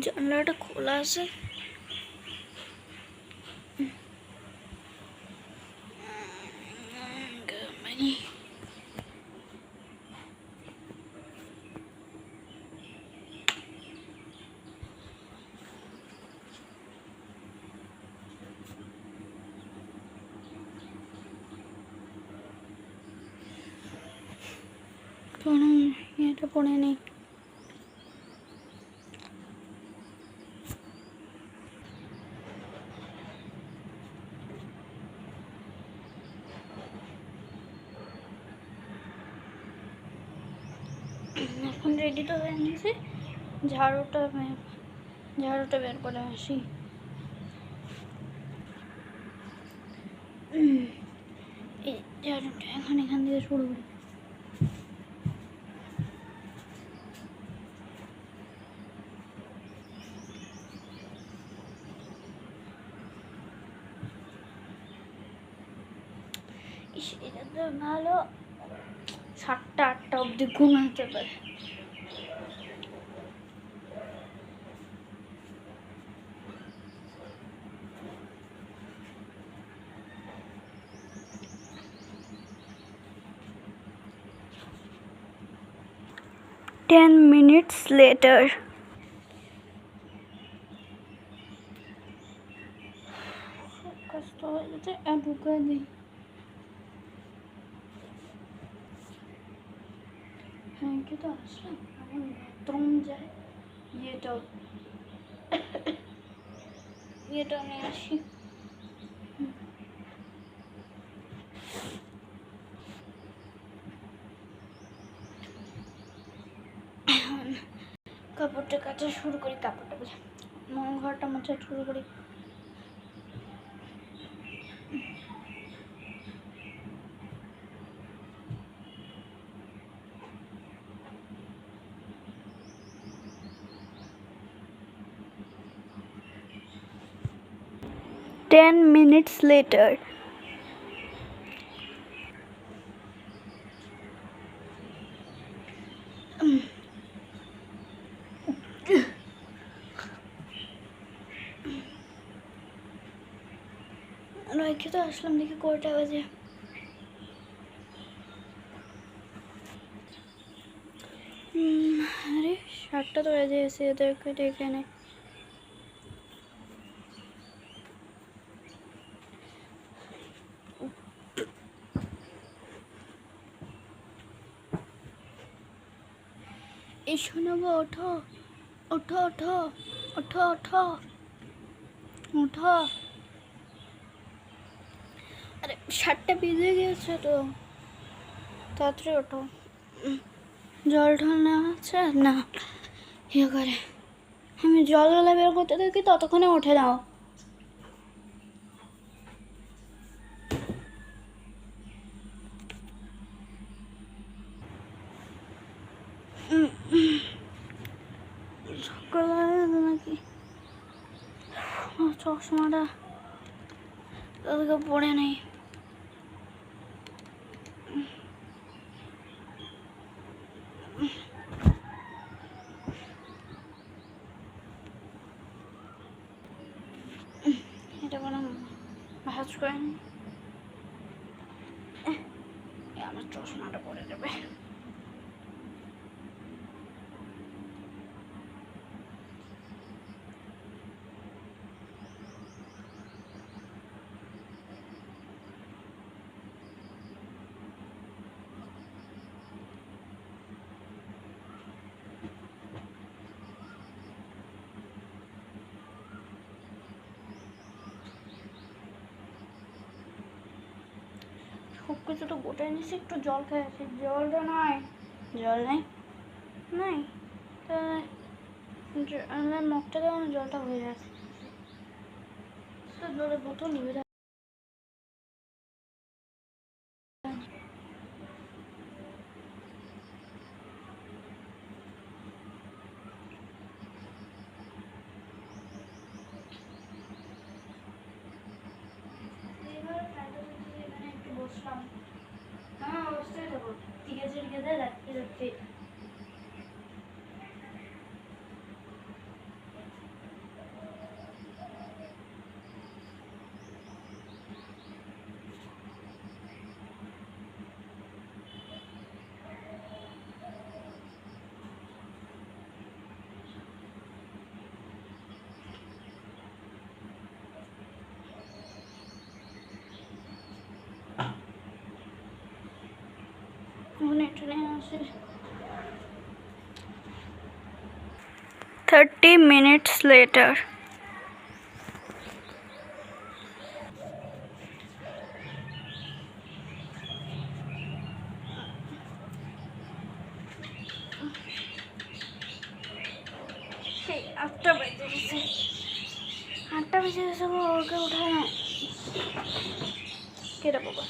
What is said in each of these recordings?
জানলাটা খোলা আছে। এটা পড়ে নেই। এখন রেডি তো হয়ে নিয়েছি, ঝাড়ুটা বের করে আসি। এই ঝাড়ুটা এখান দিয়ে শুরু করি। এটা তো ভালো, 7টা-8টা অবধি ঘুমাতে পারে। Ten minutes later. কষ্ট হয়ে গেছে, ঢুকে দিই। হ্যাঁ কি তো আসলাম, এখন বাথরুম যাই, ইয়েটা নিয়ে আসি। কাপড়টা কাচা শুরু করি, কাপড়টা ঘরটা মোছা শুরু করি। Ten minutes later. রেখে তো আসলাম, দেখি কয়টা বাজে। আরে 7টা তো বাজে, এসে এদেরকে ডেকে নে। এই শোনাবো, ওঠো ওঠো ওঠো ওঠো ওঠো ওঠো। আরে 7টা বেজে গেছে তো, তাড়াতাড়ি ওঠো। জল ঢল না আছে না, ইয়ে করে আমি জলগুলো বের করতে থাকি, ততক্ষণে উঠে দাও। নাকি চশমাটা তাদেরকে পড়ে নেই। এটা কোনো ভাজ করে নি, আমার চশমাটা পড়ে যাবে। সব কিছু তো গোটায় নিয়েছি, একটু জল খেয়ে আসি। জলটা নাই, জল নেই নাই, তাহলে মুখটা দেওয়া জলটা হয়ে যাচ্ছে। জলের বোতল নিয়ে বসলাম। হ্যাঁ অবশ্যই যাবো। 30 minutes later. আটটা বেজে গেছে ওকে উঠায় না কেটে বাবা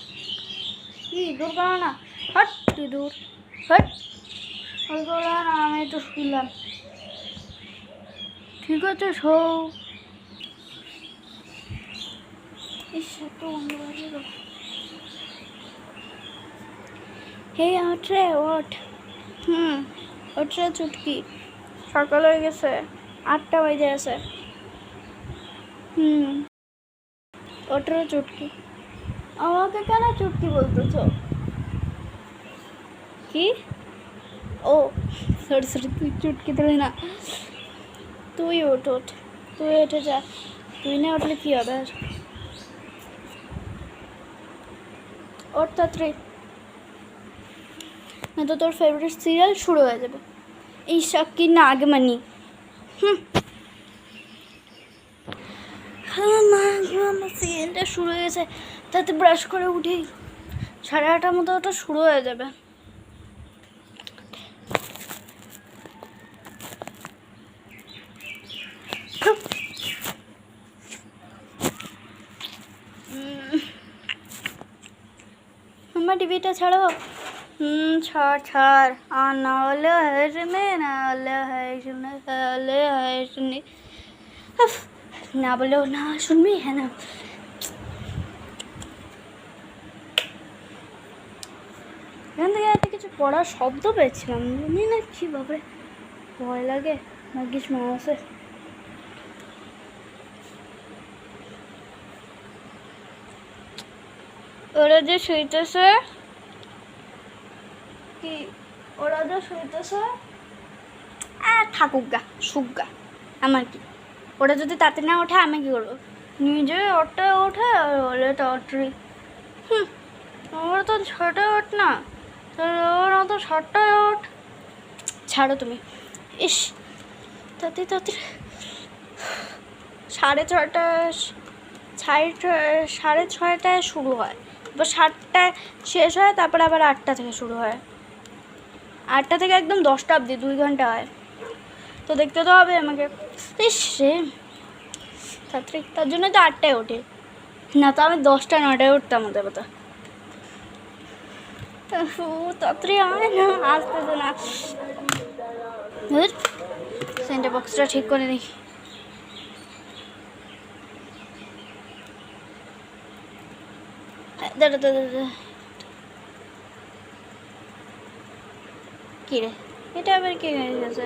কি দূর করো না হট তুই দূর হট ওই করো না আমি তো শুনলাম ঠিক আছে শো ইস একটু বন্ধ করে দিল হে ওঠে ওঠ ওঠে চুটকি সকাল হয়ে গেছে 8টা বেজে গেছে ওঠে চুটকি আমাকে কেন চুটকি বলতেছ কি ও সরি সরি তুই চুটকি দিলি না তুই ওঠ তুই উঠে যা তুই না উঠলে কি হবে আর ওঠ তাড়াতাড়ি না তো তোর ফেভারিট সিরিয়াল শুরু হয়ে যাবে এই কি নাগমণি আমার সিরিয়ালটা শুরু হয়ে গেছে তাতে ব্রাশ করে উঠেই 8:30টার মতো ওটা শুরু হয়ে যাবে আমার টিভিটা ছাড়ো ছাড় আর না হলে শুনে না হলে শুনে না বলেও না শুনবি হ্যাঁ না এখান থেকে একটা কিছু পড়ার শব্দ পেয়েছিলাম জানি না কীভাবে ভয় লাগে ভাগ্যিস মা আছে ওরা যে শুইতেছে কি ওরা যে শুইতেছে থাকুক গা শুক গা আমার কি ওরা যদি তাতে না ওঠে আমি কি করবো নিজে ওঠে আর ওলে টটরি ওরা তো 6টায় ওঠ না ওরা তো 7টায় ওঠ ছাড়ো তুমি ইস তাতে 6:30 শুরু হয় এবার 7টায় শেষ হয় তারপরে আবার 8টা থেকে শুরু হয় 8টা থেকে একদম 10টা অবধি 2 ঘন্টা হয় তো দেখতে তো হবে আমাকে ইস রে তাড়াতাড়ি তার জন্য তো 8টায় ওঠে না তো আমি 10টা 9টায় উঠতাম ওদের কথা তাড়াতাড়ি হয় না আসতেছে না সেন্টার বক্সটা ঠিক করে দেখি দাঁড়া কি রে এটা আবার কি হয়ে গেছে